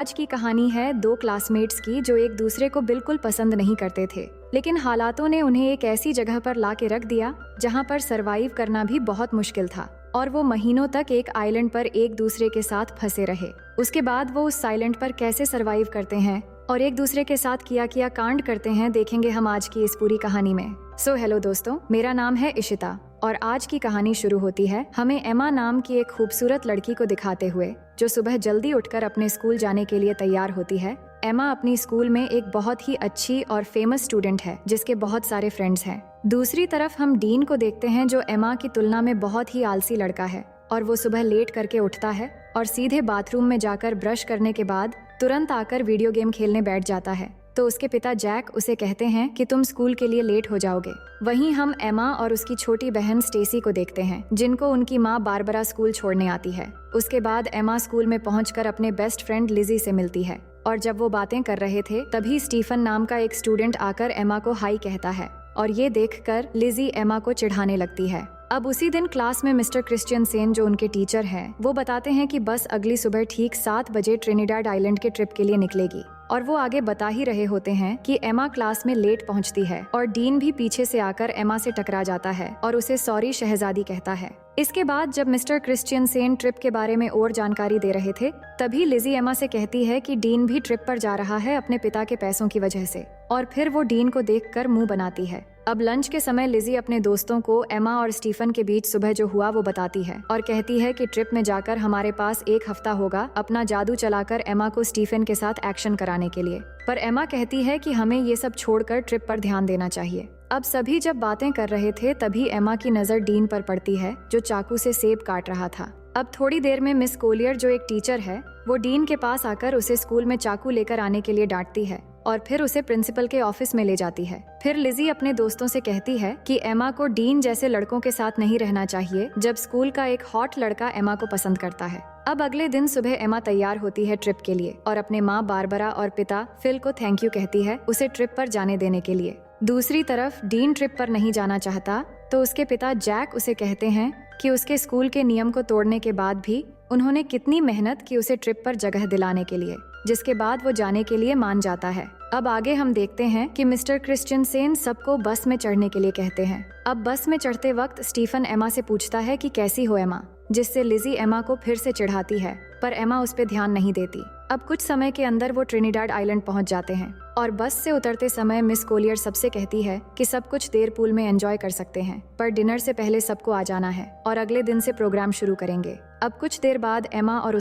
आज की कहानी है दो क्लासमेट्स की जो एक दूसरे को बिल्कुल पसंद नहीं करते थे, लेकिन हालातों ने उन्हें एक ऐसी जगह पर ला के रख दिया जहाँ पर सरवाइव करना भी बहुत मुश्किल था। और वो महीनों तक एक आइलैंड पर एक दूसरे के साथ फंसे रहे। उसके बाद वो उस आइलैंड पर कैसे सरवाइव करते हैं और एक दूसरे के साथ किया कांड करते हैं, देखेंगे हम आज की इस पूरी कहानी में। सो हेलो दोस्तों, मेरा नाम है इशिता और आज की कहानी शुरू होती है हमें एमा नाम की एक खूबसूरत लड़की को दिखाते हुए, जो सुबह जल्दी उठकर अपने स्कूल जाने के लिए तैयार होती है। एमा अपनी स्कूल में एक बहुत ही अच्छी और फेमस स्टूडेंट है जिसके बहुत सारे फ्रेंड्स हैं। दूसरी तरफ हम डीन को देखते हैं जो एमा की तुलना में बहुत ही आलसी लड़का है और वो सुबह लेट करके उठता है और सीधे बाथरूम में जाकर ब्रश करने के बाद तुरंत आकर वीडियो गेम खेलने बैठ जाता है। तो उसके पिता जैक उसे कहते हैं कि तुम स्कूल के लिए लेट हो जाओगे। वहीं हम एमा और उसकी छोटी बहन स्टेसी को देखते हैं जिनको उनकी माँ बारबरा स्कूल छोड़ने आती है। उसके बाद एमा स्कूल में पहुंचकर अपने बेस्ट फ्रेंड लिजी से मिलती है और जब वो बातें कर रहे थे तभी स्टीफन नाम का एक स्टूडेंट आकर एमा को हाई कहता है और ये देखकर लिजी एमा को चिढ़ाने लगती है। अब उसी दिन क्लास में मिस्टर क्रिश्चियनसेन जो उनके टीचर हैं, वो बताते हैं कि बस अगली सुबह ठीक 7 बजे ट्रिनिडाड आइलैंड के ट्रिप के लिए निकलेगी और वो आगे बता ही रहे होते हैं कि एमा क्लास में लेट पहुंचती है और डीन भी पीछे से आकर एमा से टकरा जाता है और उसे सॉरी शहजादी कहता है। इसके बाद जब मिस्टर क्रिश्चियनसेन ट्रिप के बारे में और जानकारी दे रहे थे तभी लिजी एमा से कहती है कि डीन भी ट्रिप पर जा रहा है अपने पिता के पैसों की वजह से, और फिर वो डीन को देखकर मुंह बनाती है। अब लंच के समय लिजी अपने दोस्तों को एमा और स्टीफन के बीच सुबह जो हुआ वो बताती है और कहती है कि ट्रिप में जाकर हमारे पास 1 हफ्ता होगा अपना जादू चलाकर एमा को स्टीफन के साथ एक्शन कराने के लिए। पर एमा कहती है कि हमें ये सब छोड़कर ट्रिप पर ध्यान देना चाहिए। अब सभी जब बातें कर रहे थे तभी एमा की नजर डीन पर पड़ती है जो चाकू से सेब काट रहा था। अब थोड़ी देर में मिस कोलियर जो एक टीचर है वो डीन के पास आकर उसे स्कूल में चाकू लेकर आने के लिए डांटती है और फिर उसे प्रिंसिपल के ऑफिस में ले जाती है। फिर लिजी अपने दोस्तों से कहती है कि एमा को डीन जैसे लड़कों के साथ नहीं रहना चाहिए जब स्कूल का एक हॉट लड़का एमा को पसंद करता है। अब अगले दिन सुबह एमा तैयार होती है ट्रिप के लिए और अपने माँ बारबरा और पिता फिल को थैंक यू कहती है उसे ट्रिप पर जाने देने के लिए। दूसरी तरफ डीन ट्रिप पर नहीं जाना चाहता तो उसके पिता जैक उसे कहते हैं कि उसके स्कूल के नियम को तोड़ने के बाद भी उन्होंने कितनी मेहनत की उसे ट्रिप पर जगह दिलाने के लिए, जिसके बाद वो जाने के लिए मान जाता है। अब आगे हम देखते हैं कि मिस्टर क्रिश्चियनसेन सबको बस में चढ़ने के लिए कहते हैं। अब बस में चढ़ते वक्त स्टीफन एमा से पूछता है कि कैसी हो एमा, जिससे लिजी एमा को फिर से चिढ़ाती है पर एमा उस पर ध्यान नहीं देती। अब कुछ समय के अंदर वो ट्रिनिडाड आइलैंड पहुंच जाते हैं और बस से उतरते समय मिस कोलियर सबसे कहती है कि सब कुछ देर पूल में एंजॉय कर सकते हैं पर डिनर से पहले सबको आ जाना है और अगले दिन से प्रोग्राम शुरू करेंगे। अब कुछ देर बाद एमा और